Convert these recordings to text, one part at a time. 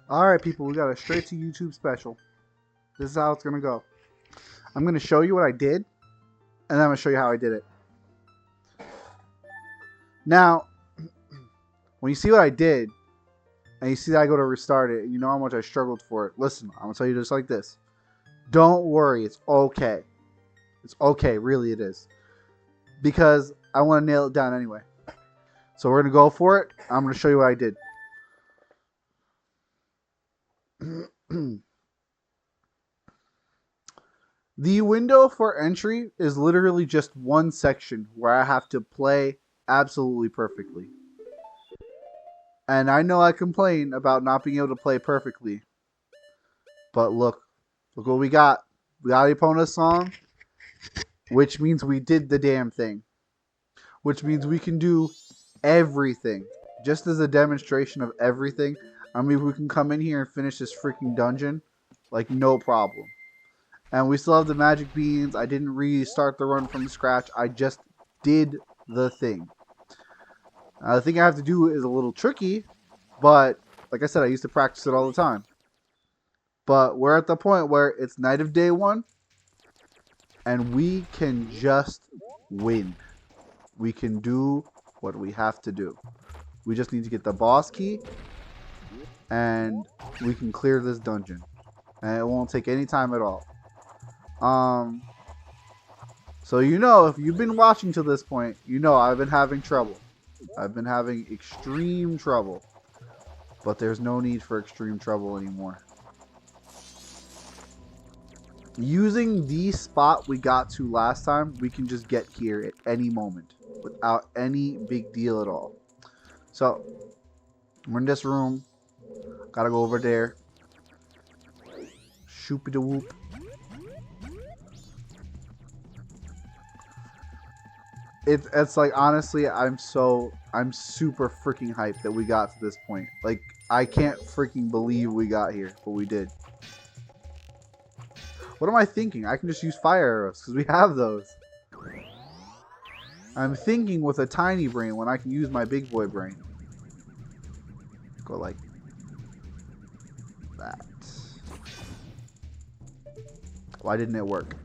Alright, people, we got a straight to YouTube special. This is how it's going to go. I'm going to show you what I did, and then I'm going to show you how I did it. Now, when you see what I did, and you see that I go to restart it, and you know how much I struggled for it, listen, I'm going to tell you just like this. Don't worry, it's okay. It's okay, really it is. Because I want to nail it down anyway. So we're going to go for it. I'm going to show you what I did. The window for entry is literally just one section where I have to play absolutely perfectly. And I know I complain about not being able to play perfectly. But look what we got. We got Epona's song, which means we did the damn thing. Which means we can do everything. Just as a demonstration of everything. I mean, we can come in here and finish this freaking dungeon. Like, no problem. And we still have the magic beans. I didn't restart the run from scratch. I just did the thing. The thing I have to do is a little tricky. But, like I said, I used to practice it all the time. But we're at the point where it's night of day one. And we can just win. We can do what we have to do. We just need to get the boss key. And we can clear this dungeon. And it won't take any time at all. So you know, if you've been watching to this point, you know I've been having trouble. I've been having extreme trouble. But there's no need for extreme trouble anymore. Using the spot we got to last time, we can just get here at any moment. Without any big deal at all. So, we're in this room. Gotta go over there. Shoopy-da-whoop. It's like, honestly, I'm super freaking hyped that we got to this point. Like, I can't freaking believe we got here, but we did. What am I thinking? I can just use fire arrows, because we have those. I'm thinking with a tiny brain when I can use my big boy brain. Go like that. Why didn't it work?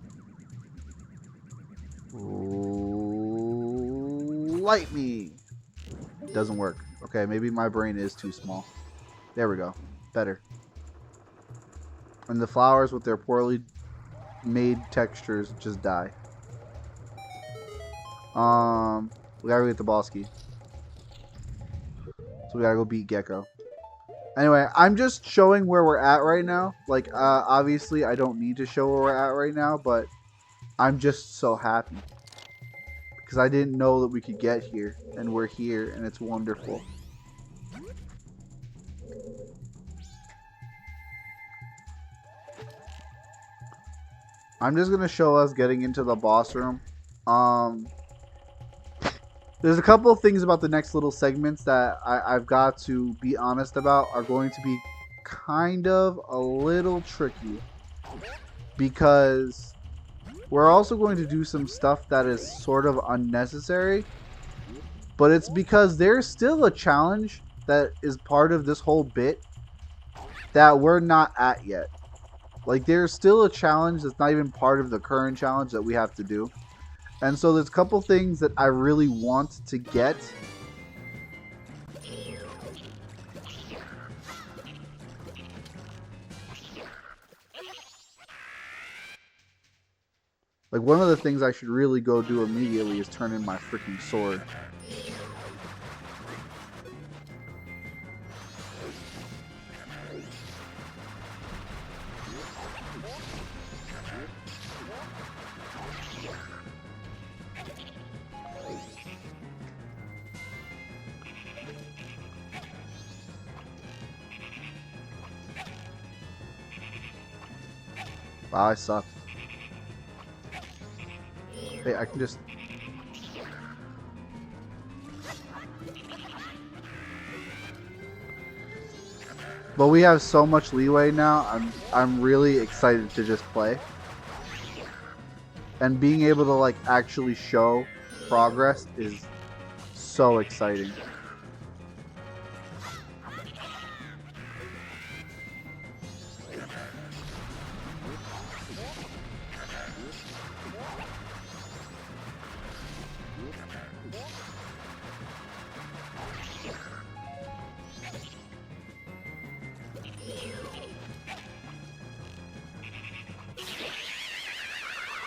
Light me. Doesn't work. Okay, maybe my brain is too small. There we go. Better. And the flowers with their poorly made textures just die. We gotta go get the boss key. So we gotta go beat Gecko. Anyway, I'm just showing where we're at right now. Like, obviously I don't need to show where we're at right now, but I'm just so happy. Because I didn't know that we could get here, and we're here, and it's wonderful. I'm just gonna show us getting into the boss room. There's a couple of things about the next little segments that I've got to be honest about are going to be kind of a little tricky. Because we're also going to do some stuff that is sort of unnecessary. But it's because there's still a challenge that is part of this whole bit that we're not at yet. Like, there's still a challenge that's not even part of the current challenge that we have to do. And so there's a couple things that I really want to get. Like, one of the things I should really go do immediately is turn in my freaking sword. Wow, I suck. Hey, I can just... But we have so much leeway now. I'm really excited to just play. And being able to, like, actually show progress is so exciting.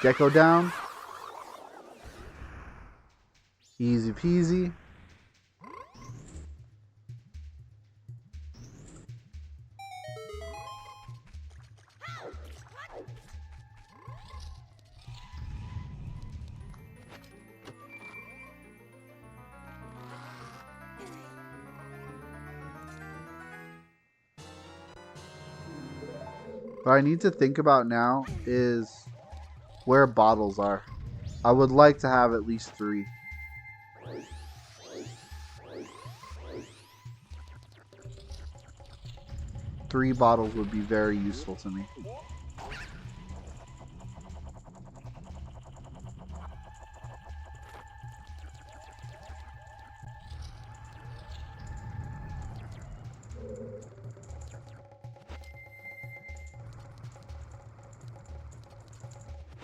Gecko down. Easy peasy. What I need to think about now is where bottles are. I would like to have at least 3. Three bottles would be very useful to me.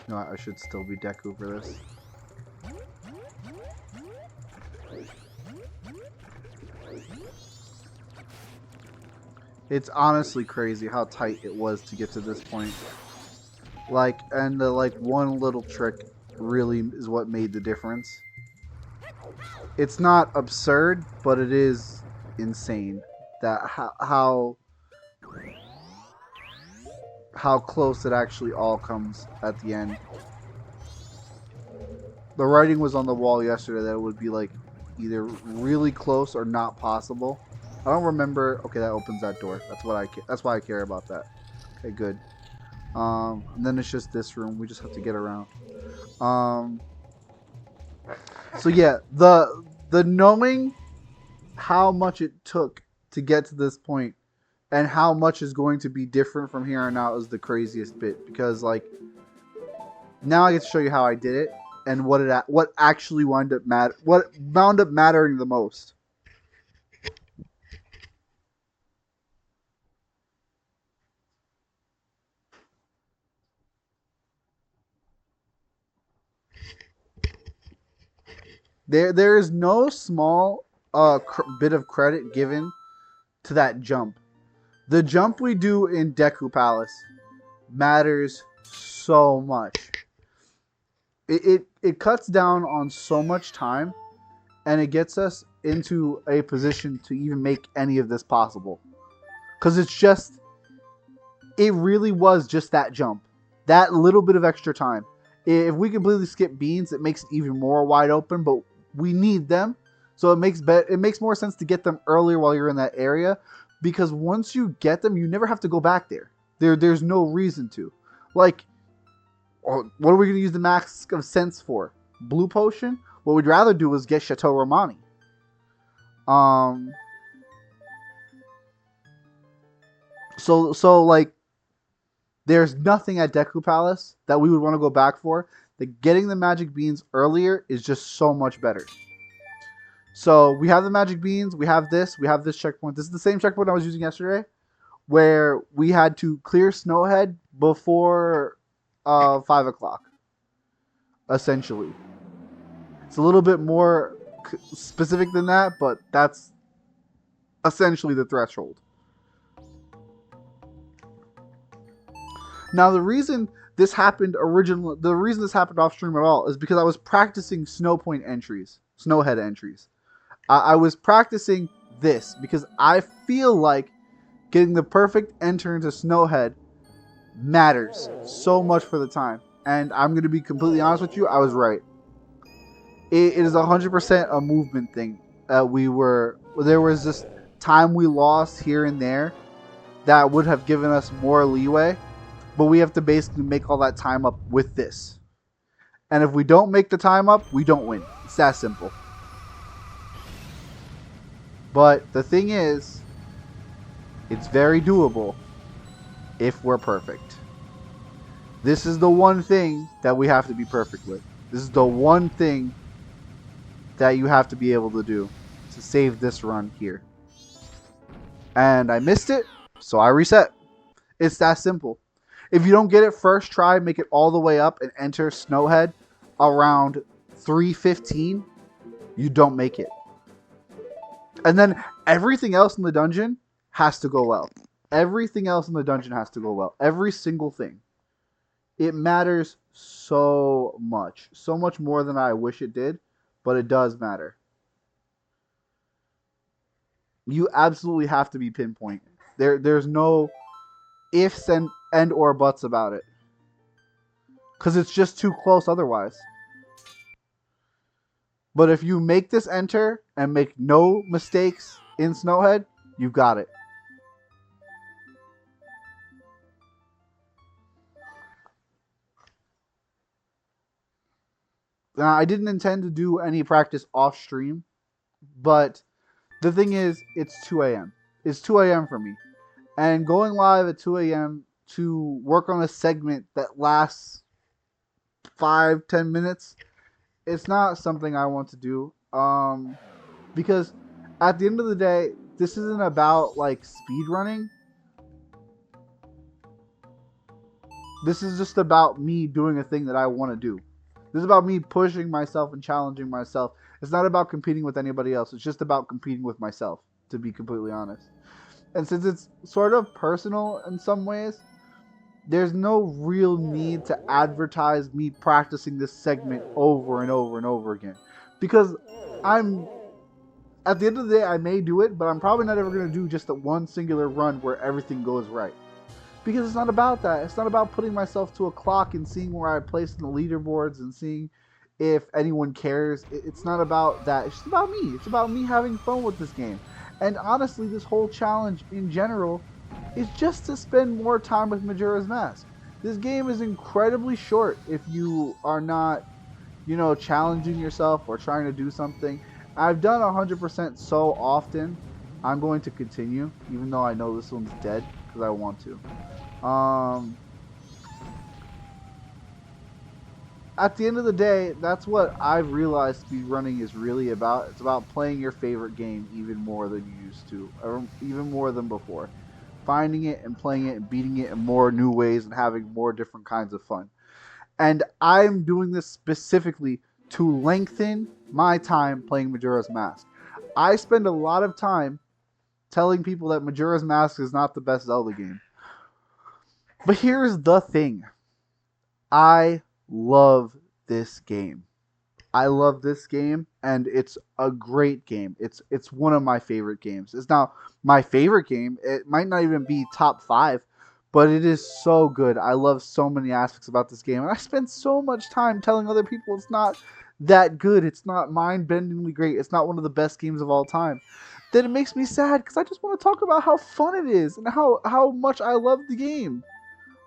No, I should still be Deku for this. It's honestly crazy how tight it was to get to this point. Like, and the one little trick really is what made the difference. It's not absurd, but it is insane that how close it actually all comes at the end. The writing was on the wall yesterday that it would be like either really close or not possible. I don't remember. Okay, that opens that door. That's why I care about that. Okay, good. And then it's just this room. We just have to get around. So yeah, the knowing how much it took to get to this point and how much is going to be different from here on out is the craziest bit, because like now I get to show you how I did it and what actually wound up mattering the most. There is no small bit of credit given to that jump. The jump we do in Deku Palace matters so much. It cuts down on so much time, and it gets us into a position to even make any of this possible. Because it really was just that jump. That little bit of extra time. If we completely skip beans, it makes it even more wide open, but we need them. So it makes more sense to get them earlier while you're in that area, because once you get them, you never have to go back there. There's no reason to. Like, what are we going to use the Mask of Sense for? Blue Potion? What we'd rather do is get Chateau Romani. So like, there's nothing at Deku Palace that we would want to go back for. Getting the magic beans earlier is just so much better. So we have the magic beans, we have this checkpoint. This is the same checkpoint I was using yesterday, where we had to clear Snowhead before 5 o'clock, essentially. It's a little bit more specific than that, but that's essentially the threshold. Now, the reason this happened off stream at all is because I was practicing Snowhead entries. I was practicing this because I feel like getting the perfect enter into Snowhead matters so much for the time. And I'm going to be completely honest with you, I was right. It is 100% a movement thing. There was just time we lost here and there that would have given us more leeway. But we have to basically make all that time up with this. And if we don't make the time up, we don't win. It's that simple. But the thing is, it's very doable if we're perfect. This is the one thing that we have to be perfect with. This is the one thing that you have to be able to do to save this run here. And I missed it, so I reset. It's that simple. If you don't get it first try, make it all the way up and enter Snowhead around 3:15, you don't make it. And then everything else in the dungeon has to go well. Everything else in the dungeon has to go well. Every single thing. It matters so much. So much more than I wish it did, but it does matter. You absolutely have to be pinpoint. There's no ifs and or buts about it. Because it's just too close otherwise. But if you make this enter and make no mistakes in Snowhead, you got it. Now, I didn't intend to do any practice off stream, but the thing is, it's 2 a.m. It's 2 a.m. for me. And going live at 2 a.m. to work on a segment that lasts 5-10 minutes, it's not something I want to do. Because at the end of the day, this isn't about like speed running. This is just about me doing a thing that I want to do. This is about me pushing myself and challenging myself. It's not about competing with anybody else. It's just about competing with myself, to be completely honest. And since it's sort of personal in some ways, there's no real need to advertise me practicing this segment over and over and over again. Because at the end of the day, I may do it, but I'm probably not ever going to do just a one singular run where everything goes right. Because it's not about that. It's not about putting myself to a clock and seeing where I place in the leaderboards and seeing if anyone cares. It's not about that. It's just about me. It's about me having fun with this game. And honestly, this whole challenge in general is just to spend more time with Majora's Mask. This game is incredibly short if you are not, challenging yourself or trying to do something. I've done 100% so often. I'm going to continue, even though I know this one's dead, because I want to. At the end of the day, that's what I've realized speedrunning is really about. It's about playing your favorite game even more than you used to, or even more than before. Finding it and playing it and beating it in more new ways and having more different kinds of fun. And I'm doing this specifically to lengthen my time playing Majora's Mask. I spend a lot of time telling people that Majora's Mask is not the best Zelda game. But here's the thing. I love this game. I love this game, and it's a great game. It's one of my favorite games. It's not my favorite game. It might not even be top 5, but it is so good. I love so many aspects about this game, and I spend so much time telling other people it's not that good. It's not mind-bendingly great. It's not one of the best games of all time. Then it makes me sad because I just want to talk about how fun it is and how much I love the game.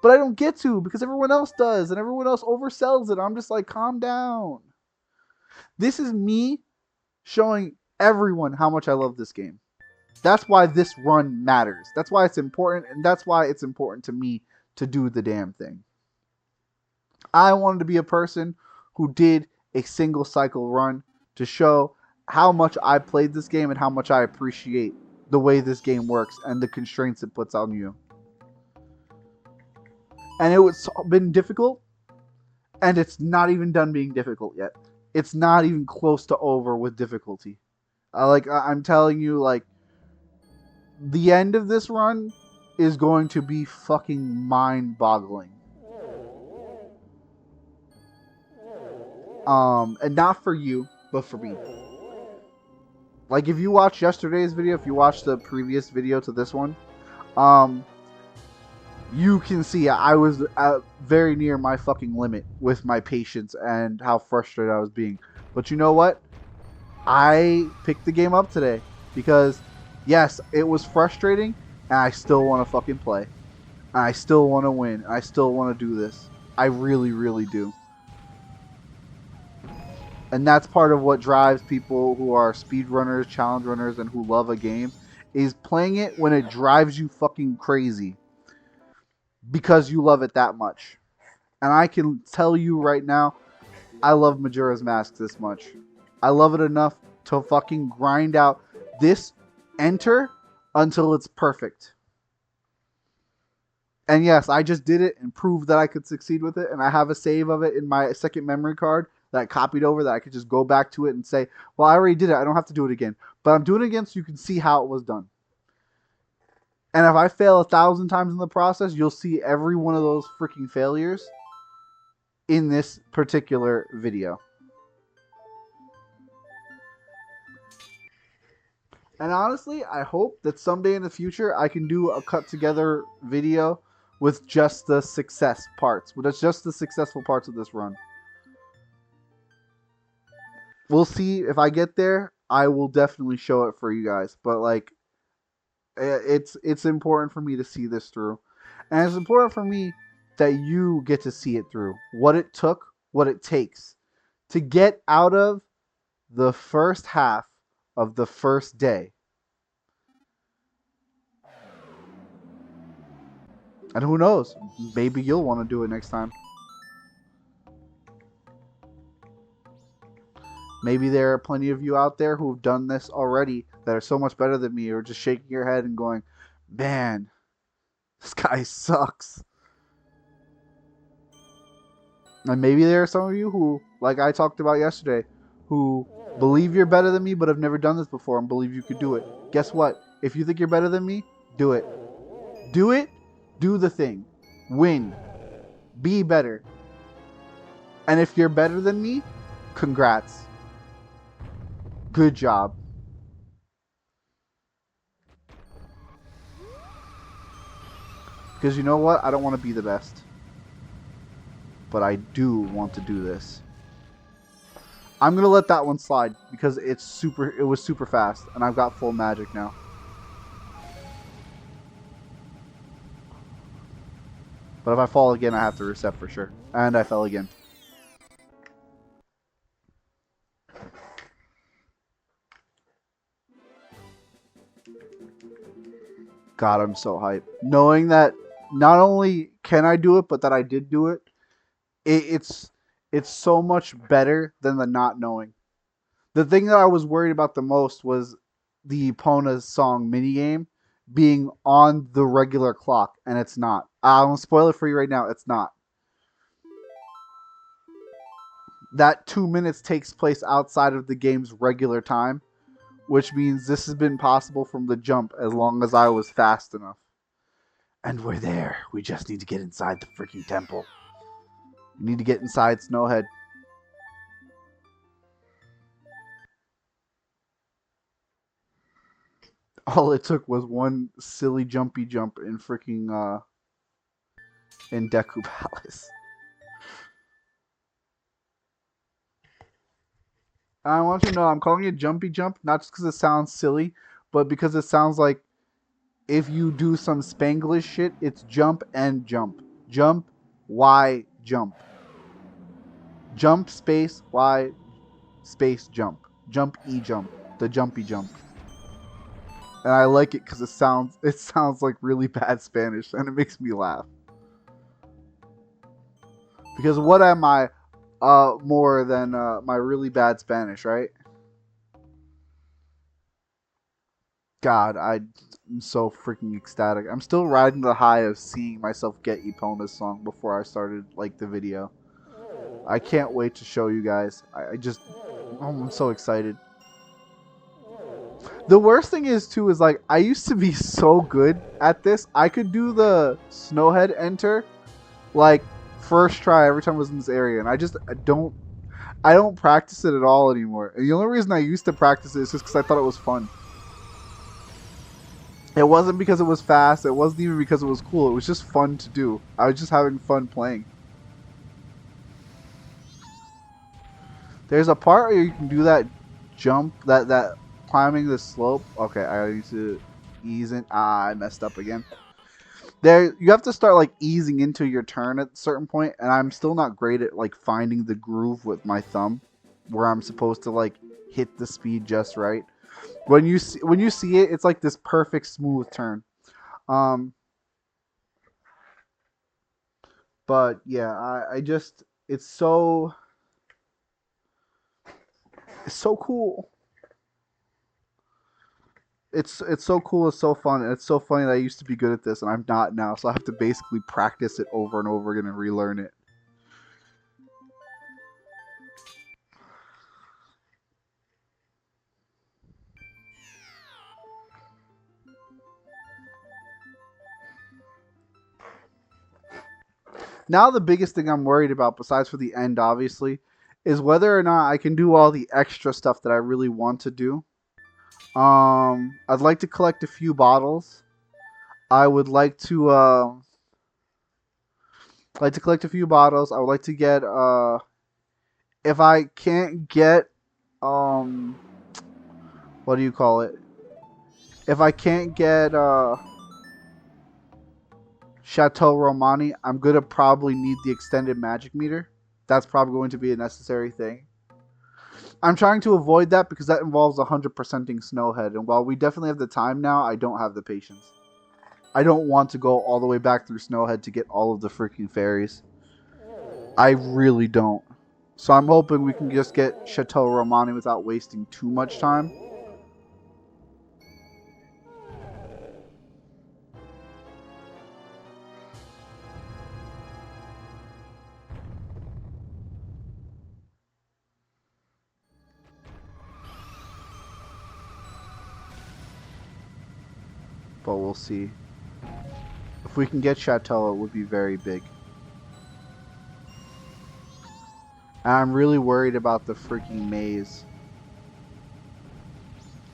But I don't get to because everyone else does and everyone else oversells it. I'm just like, calm down. This is me showing everyone how much I love this game. That's why this run matters. That's why it's important, and that's why it's important to me to do the damn thing. I wanted to be a person who did a single cycle run to show how much I played this game and how much I appreciate the way this game works and the constraints it puts on you. And it's been difficult, and it's not even done being difficult yet. It's not even close to over with difficulty. I'm telling you, like, the end of this run is going to be fucking mind-boggling. And not for you, but for me. Like, if you watched yesterday's video, if you watched the previous video to this one, you can see I was very near my fucking limit with my patience and how frustrated I was being. But you know what? I picked the game up today because, yes, it was frustrating, and I still want to fucking play. And I still want to win. I still want to do this. I really, really do. And that's part of what drives people who are speedrunners, challenge runners, and who love a game, is playing it when it drives you fucking crazy. Because you love it that much. And I can tell you right now, I love Majora's Mask this much. I love it enough to fucking grind out this enter until it's perfect. And yes, I just did it and proved that I could succeed with it. And I have a save of it in my second memory card that I copied over that I could just go back to it and say, well, I already did it. I don't have to do it again. But I'm doing it again so you can see how it was done. And if I fail 1,000 times in the process, you'll see every one of those freaking failures in this particular video. And honestly, I hope that someday in the future I can do a cut together video with just the success parts. With just the successful parts of this run. We'll see. If I get there, I will definitely show it for you guys. But like, it's important for me to see this through. And it's important for me that you get to see it through. What it took, what it takes to get out of the first half of the first day. And who knows? Maybe you'll want to do it next time. Maybe there are plenty of you out there who've done this already that are so much better than me, or just shaking your head and going, man, this guy sucks. And maybe there are some of you who, like I talked about yesterday, who believe you're better than me but have never done this before and believe you could do it. Guess what? If you think you're better than me, do it. Do it. Do the thing. Win. Be better. And if you're better than me, congrats. Good job. Because you know what? I don't want to be the best. But I do want to do this. I'm going to let that one slide because it was super fast and I've got full magic now. But if I fall again, I have to reset for sure. And I fell again. God, I'm so hyped. Knowing that not only can I do it, but that I did do it, it's so much better than the not knowing. The thing that I was worried about the most was the Epona's song minigame being on the regular clock, and it's not. I won't spoil it for you right now. It's not. That 2 minutes takes place outside of the game's regular time, which means this has been possible from the jump as long as I was fast enough. And we're there. We just need to get inside the freaking temple. We need to get inside Snowhead. All it took was one silly jumpy jump in freaking in Deku Palace. I want you to know I'm calling it jumpy jump, not just because it sounds silly, but because it sounds like if you do some Spanglish shit, it's jump and jump. Jump, Y, jump. Jump, space, Y, space, jump. Jump, E, jump. The jumpy jump. And I like it because it sounds like really bad Spanish, and it makes me laugh. Because what am I more than my really bad Spanish, right? God, I'm so freaking ecstatic. I'm still riding the high of seeing myself get Epona's song before I started like the video. I can't wait to show you guys. I'm so excited. The worst thing is too is like I used to be so good at this. I could do the Snowhead enter like first try every time I was in this area, and I don't practice it at all anymore. And the only reason I used to practice it is just because I thought it was fun. It wasn't because it was fast. It wasn't even because it was cool. It was just fun to do. I was just having fun playing. There's a part where you can do that jump, that climbing the slope. Okay, I need to ease in. I messed up again. There, you have to start like easing into your turn at a certain point, and I'm still not great at like finding the groove with my thumb, where I'm supposed to like hit the speed just right. When you see it, it's like this perfect smooth turn. But yeah, I just it's so cool. It's so cool. It's so fun. And it's so funny that I used to be good at this and I'm not now. So I have to basically practice it over and over again and relearn it. Now the biggest thing I'm worried about, besides for the end, obviously, is whether or not I can do all the extra stuff that I really want to do. I'd like to collect a few bottles. I would like to collect a few bottles. I would like to get if I can't get um what do you call it? If I can't get Chateau Romani, I'm gonna probably need the extended magic meter. That's probably going to be a necessary thing. I'm trying to avoid that because that involves 100%ing Snowhead, and while we definitely have the time now, I don't have the patience. I don't want to go all the way back through Snowhead to get all of the freaking fairies. I really don't. So I'm hoping we can just get Chateau Romani without wasting too much time. But we'll see. If we can get Chateau, it would be very big. And I'm really worried about the freaking maze.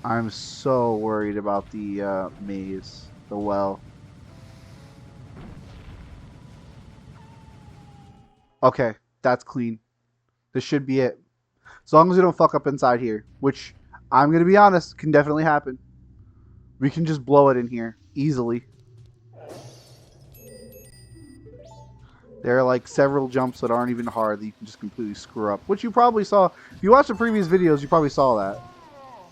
I'm so worried about the maze. The well. Okay, that's clean. This should be it. As long as we don't fuck up inside here. Which, I'm going to be honest, can definitely happen. We can just blow it in here. Easily. There are like several jumps that aren't even hard that you can just completely screw up. Which you probably saw. If you watched the previous videos, you probably saw that.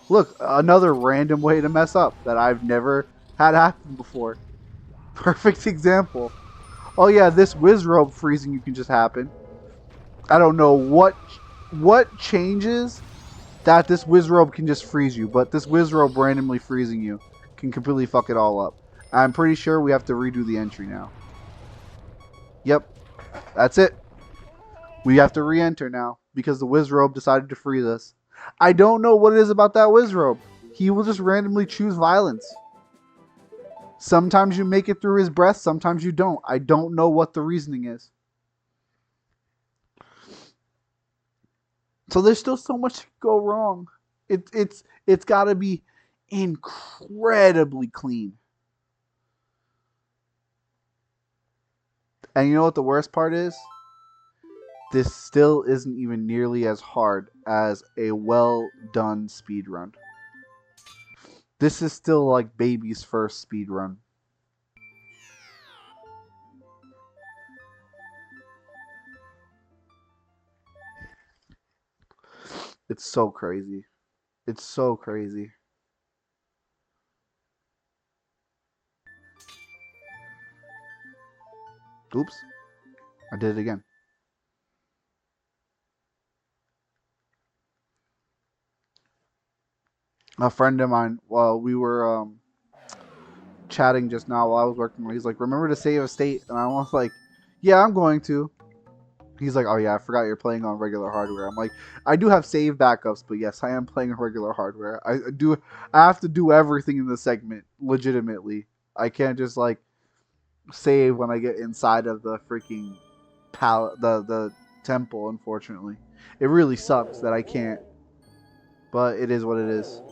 Look, another random way to mess up that I've never had happen before. Perfect example. Oh yeah, this Wizrobe freezing you can just happen. I don't know what changes that this Wizrobe can just freeze you, but this Wizrobe randomly freezing you can completely fuck it all up. I'm pretty sure we have to redo the entry now. Yep, that's it. We have to re-enter now because the Wizrobe decided to freeze us. I don't know what it is about that Wizrobe. He will just randomly choose violence. Sometimes you make it through his breath, sometimes you don't. I don't know what the reasoning is. So there's still so much to go wrong. It's got to be incredibly clean. And you know what the worst part is? This still isn't even nearly as hard as a well done speedrun. This is still like baby's first speedrun. It's so crazy. It's so crazy. Oops. I did it again. A friend of mine, while we were chatting just now while I was working, he's like, remember to save a state? And I was like, yeah, I'm going to. He's like, oh yeah, I forgot you're playing on regular hardware. I'm like, I do have save backups, but yes, I am playing on regular hardware. I have to do everything in the segment legitimately. I can't just like save when I get inside of the freaking the temple, unfortunately. It really sucks that I can't, but it is what it is.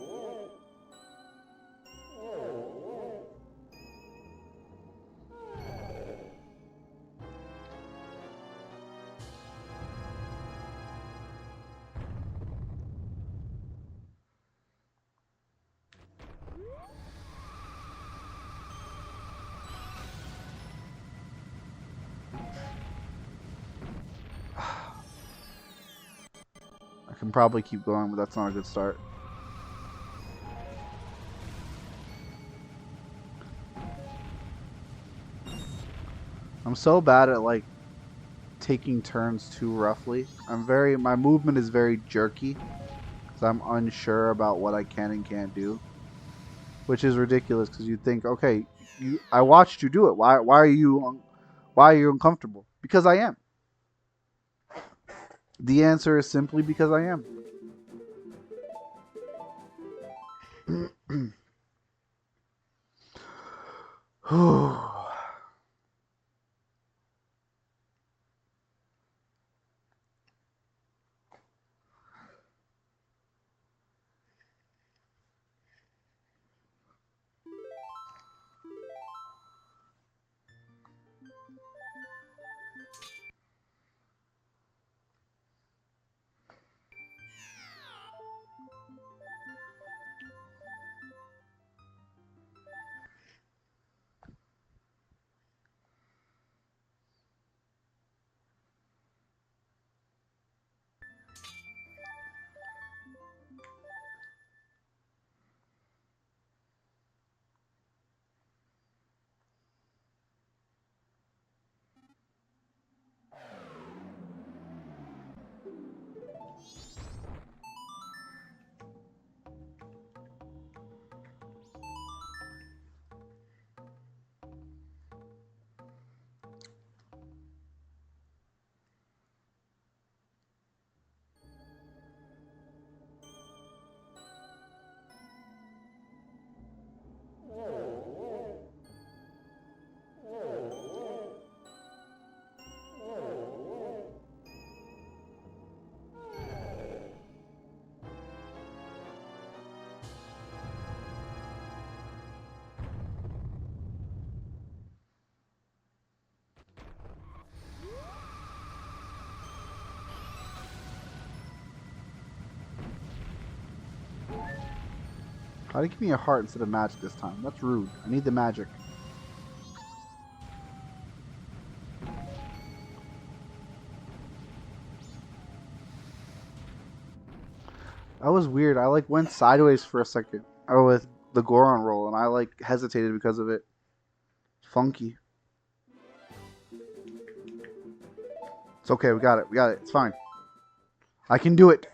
I can probably keep going, but that's not a good start. I'm so bad at like taking turns too roughly. My movement is very jerky because I'm unsure about what I can and can't do, which is ridiculous because you think, okay, I watched you do it. Why are you uncomfortable? Because I am. The answer is simply because I am. Why'd it give me a heart instead of magic this time? That's rude. I need the magic. That was weird. I like went sideways for a second. Oh, with the Goron roll, and I like hesitated because of it. Funky. It's okay. We got it. We got it. It's fine. I can do it.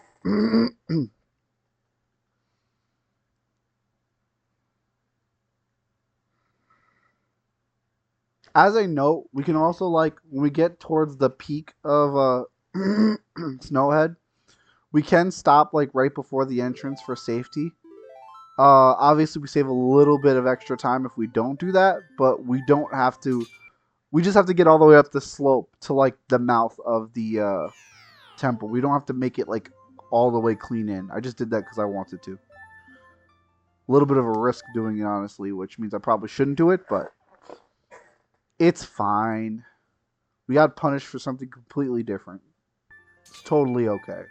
As a note, we can also like when we get towards the peak of Snowhead, we can stop like right before the entrance for safety. Obviously, we save a little bit of extra time if we don't do that, but we don't have to. We just have to get all the way up the slope to like the mouth of the temple. We don't have to make it like all the way clean in. I just did that because I wanted to. A little bit of a risk doing it, honestly, which means I probably shouldn't do it, but it's fine. We got punished for something completely different. It's totally okay.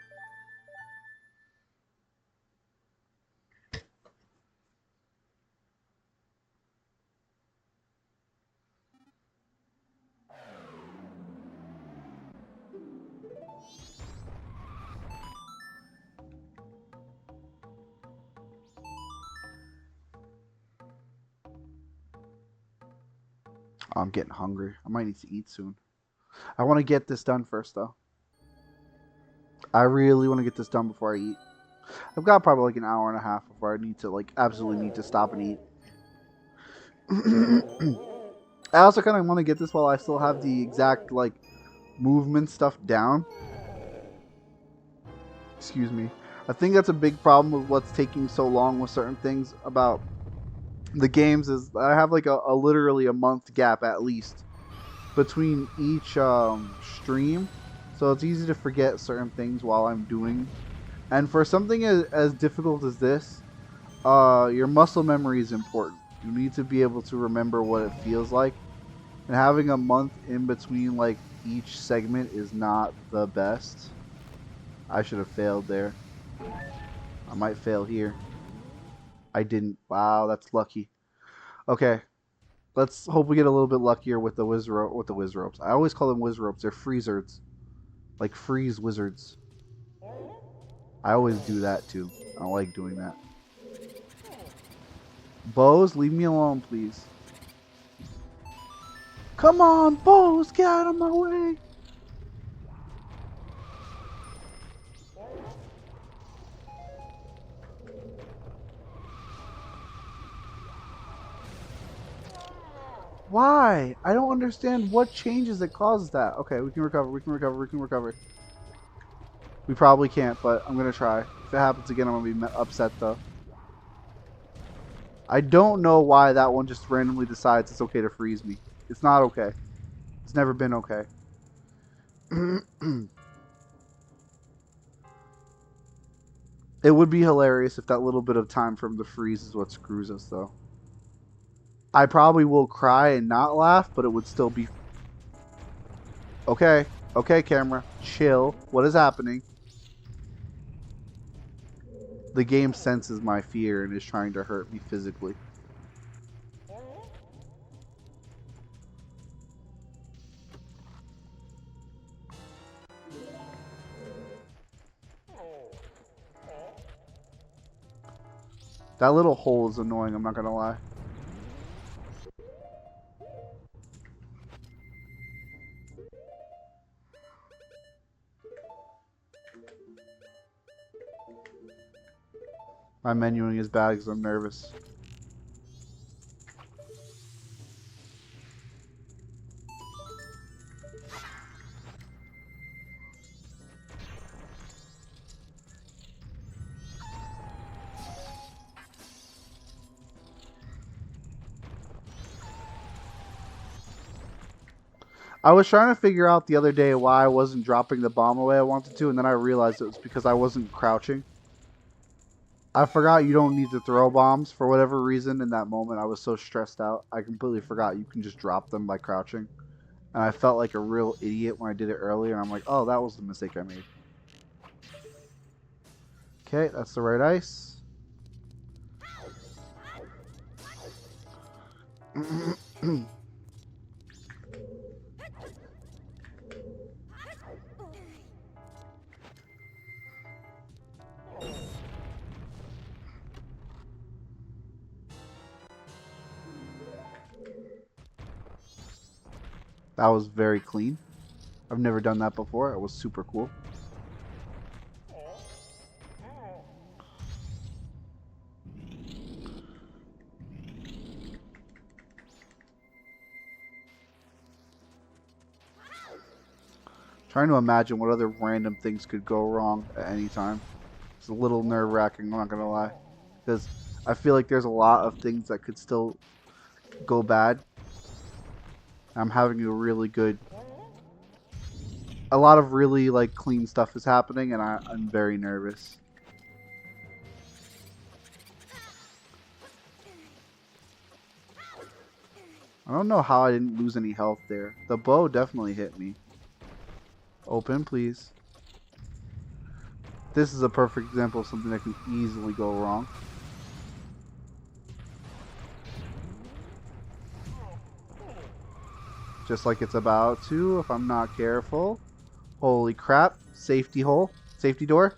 I'm getting hungry. I might need to eat soon. I want to get this done first, though. I really want to get this done before I eat. I've got probably like an hour and a half before I need to, like, absolutely need to stop and eat. I also kind of want to get this while I still have the exact, like, movement stuff down. Excuse me. I think that's a big problem with what's taking so long with certain things about the games is I have like a literally a month gap at least between each stream, so it's easy to forget certain things while I'm doing. And for something as difficult as this, your muscle memory is important. You need to be able to remember what it feels like, and having a month in between like each segment is not the best. I should have failed there. I might fail here. I didn't. Wow, that's lucky. Okay, let's hope we get a little bit luckier with the whiz ropes. I always call them whiz ropes. They're freezers, like freeze wizards. I always do that too. I don't like doing that. Bows, leave me alone, please. Come on, Bows, get out of my way. Why? I don't understand what changes that causes that. Okay, we can recover, we can recover, we can recover. We probably can't, but I'm going to try. If it happens again, I'm going to be upset, though. I don't know why that one just randomly decides it's okay to freeze me. It's not okay. It's never been okay. It would be hilarious if that little bit of time from the freeze is what screws us, though. I probably will cry and not laugh, but it would still be... Okay. Okay, camera. Chill. What is happening? The game senses my fear and is trying to hurt me physically. That little hole is annoying, I'm not gonna lie. My menuing is bad because I'm nervous. I was trying to figure out the other day why I wasn't dropping the bomb the way I wanted to, and then I realized it was because I wasn't crouching. I forgot you don't need to throw bombs for whatever reason in that moment. I was so stressed out. I completely forgot you can just drop them by crouching. And I felt like a real idiot when I did it earlier, and I'm like, oh, that was the mistake I made. Okay, that's the right ice. That was very clean. I've never done that before. It was super cool. Trying to imagine what other random things could go wrong at any time. It's a little nerve-wracking, I'm not gonna lie. Because I feel like there's a lot of things that could still go bad. I'm having a really good... A lot of really, like, clean stuff is happening, and I'm very nervous. I don't know how I didn't lose any health there. The bow definitely hit me. Open, please. This is a perfect example of something that can easily go wrong. Just like it's about to, if I'm not careful. Holy crap. Safety hole. Safety door.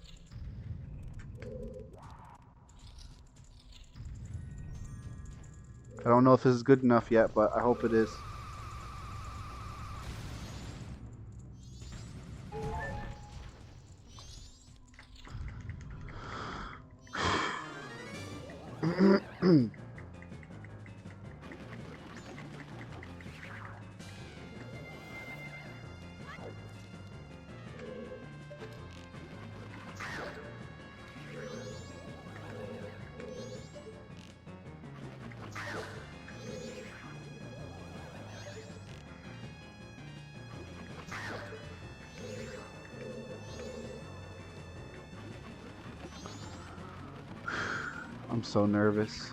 I don't know if this is good enough yet, but I hope it is. I'm so nervous.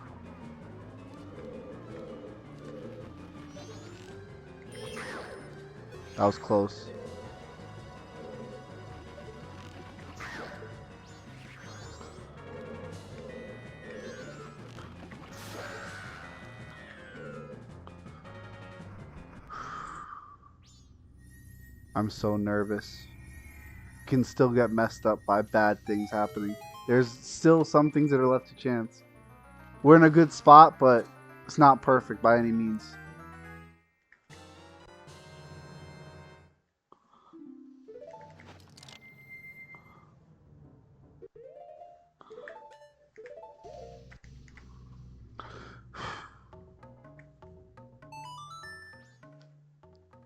That was close. I'm so nervous. Can still get messed up by bad things happening. There's still some things that are left to chance. We're in a good spot, but it's not perfect by any means.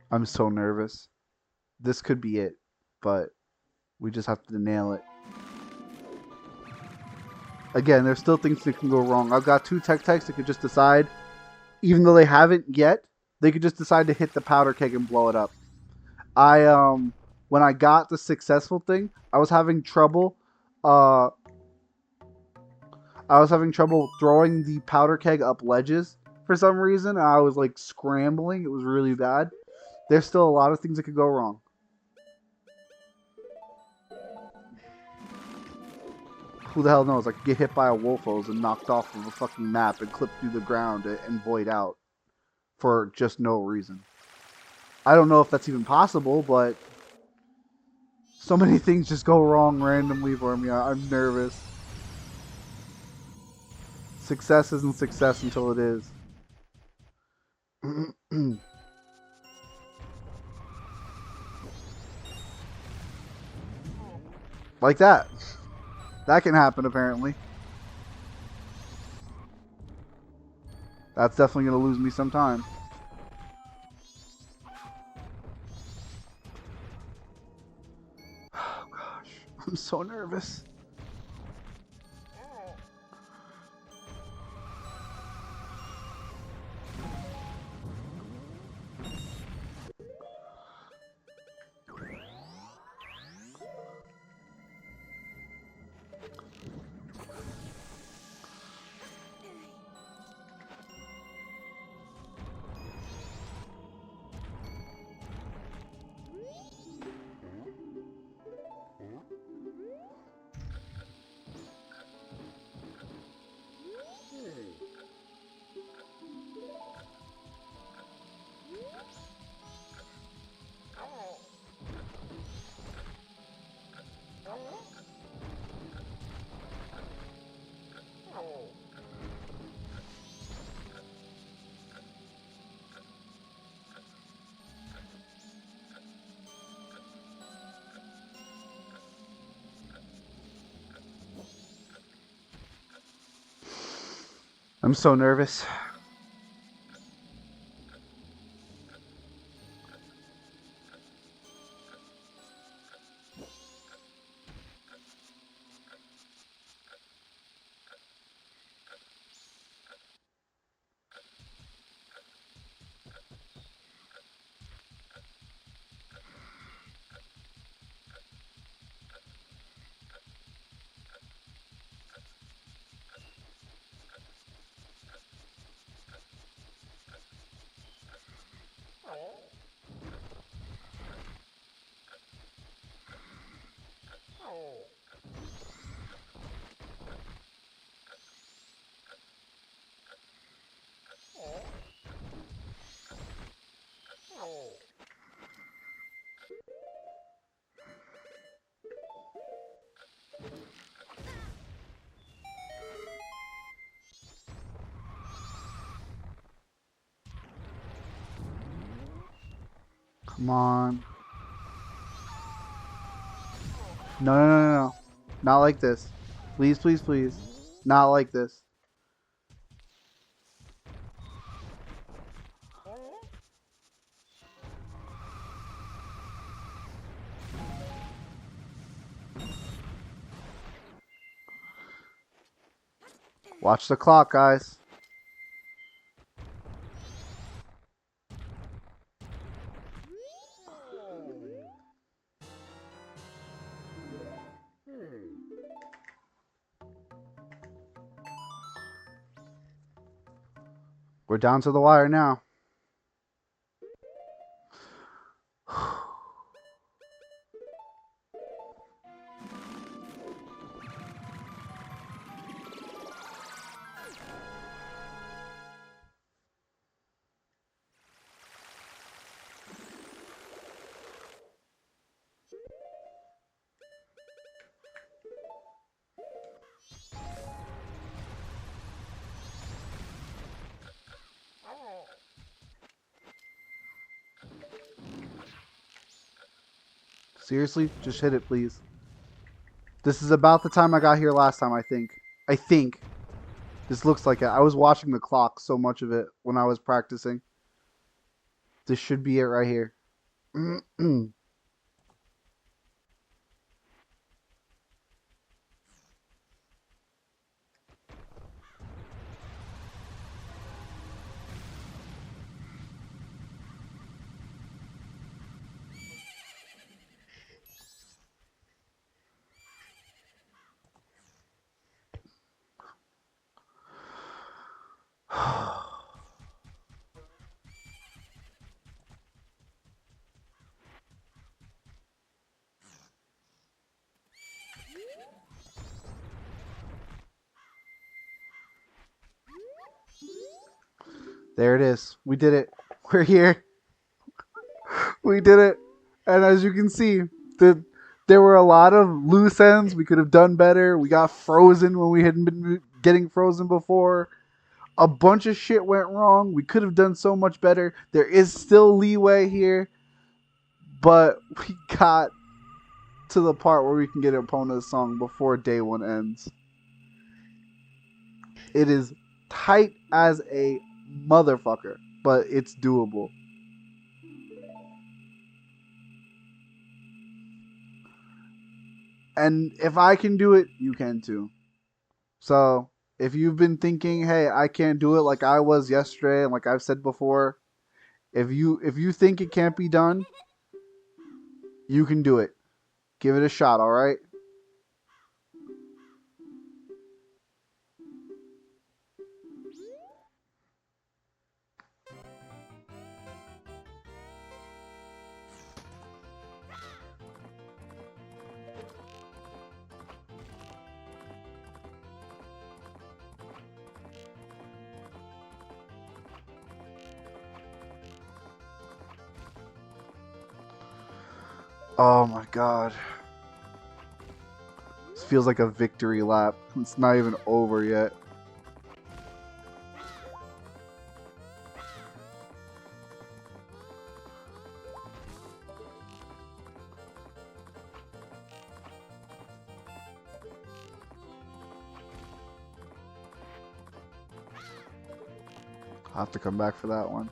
I'm so nervous. This could be it, but we just have to nail it. Again, there's still things that can go wrong. I've got two tech techs that could just decide, even though they haven't yet, they could just decide to hit the powder keg and blow it up. When I got the successful thing, I was having trouble throwing the powder keg up ledges for some reason. I was like scrambling. It was really bad. There's still a lot of things that could go wrong. Who the hell knows? I could get hit by a wolf hose and knocked off of a fucking map and clipped through the ground and void out for just no reason. I don't know if that's even possible, but so many things just go wrong randomly for me. I'm nervous. Success isn't success until it is. Like that. That can happen, apparently. That's definitely going to lose me some time. Oh, gosh. I'm so nervous. I'm so nervous. Come on. No, no, no, no, no. Not like this. Please, please, please. Not like this. Watch the clock, guys. We're down to the wire now. Seriously? Just hit it, please. This is about the time I got here last time, I think. I think. This looks like it. I was watching the clock so much of it when I was practicing. This should be it right here. There it is. We did it. We're here. We did it. And as you can see, there were a lot of loose ends. We could have done better. We got frozen when we hadn't been getting frozen before. A bunch of shit went wrong. We could have done so much better. There is still leeway here. But we got to the part where we can get Epona's song before day one ends. It is tight as a motherfucker, but it's doable. And if I can do it, you can too. So if you've been thinking, hey, I can't do it like I was yesterday, and like I've said before, if you think it can't be done, you can do it. Give it a shot, all right? Oh my god. This feels like a victory lap. It's not even over yet. I'll have to come back for that one.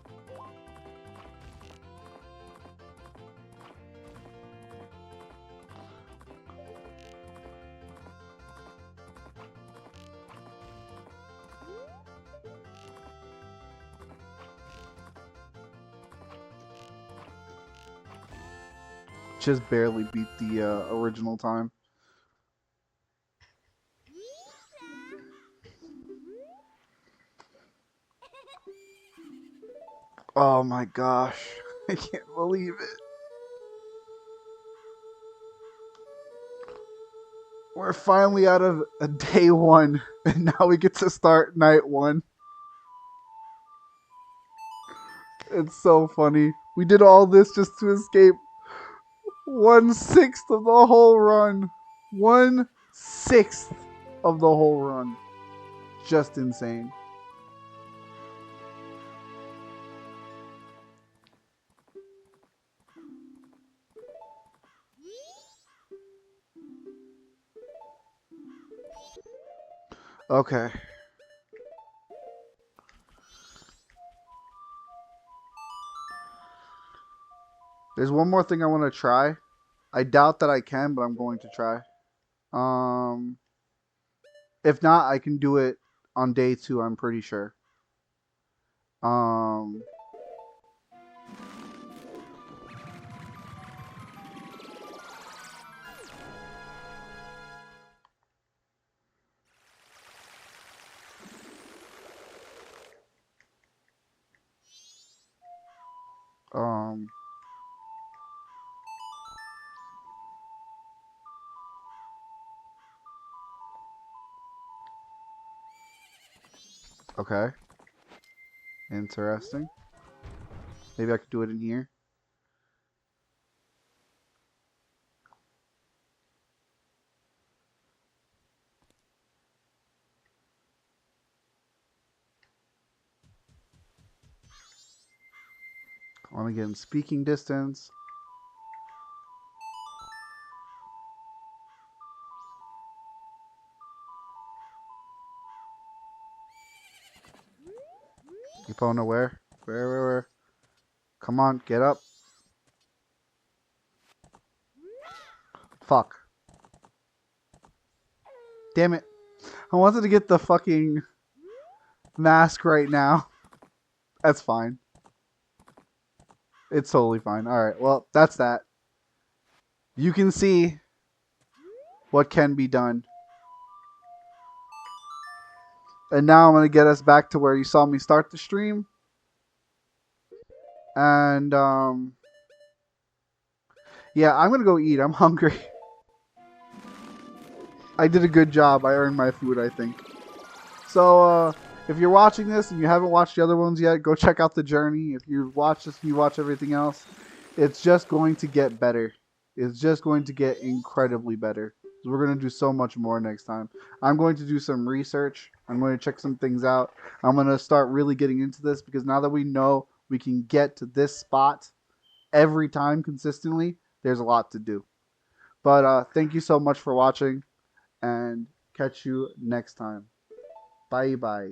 Just barely beat the original time. Oh my gosh. I can't believe it. We're finally out of day one, and now we get to start night one. It's so funny. We did all this just to escape 1/6 of the whole run. 1/6 of the whole run. Just insane. Okay. There's one more thing I want to try. I doubt that I can, but I'm going to try. If not, I can do it on day 2, I'm pretty sure. Um, okay. Interesting. Maybe I could do it in here. I want to get in speaking distance. Epona, where? Where? Come on, get up. Fuck. Damn it. I wanted to get the fucking mask right now. That's fine. It's totally fine. Alright, well, that's that. You can see what can be done. And now I'm going to get us back to where you saw me start the stream. And, yeah, I'm going to go eat. I'm hungry. I did a good job. I earned my food, I think. So, if you're watching this and you haven't watched the other ones yet, go check out The Journey. If you watch this and you watch everything else, it's just going to get better. It's just going to get incredibly better. We're going to do so much more next time. I'm going to do some research. I'm going to check some things out. I'm going to start really getting into this because now that we know we can get to this spot every time consistently, there's a lot to do. But thank you so much for watching, and catch you next time. Bye bye.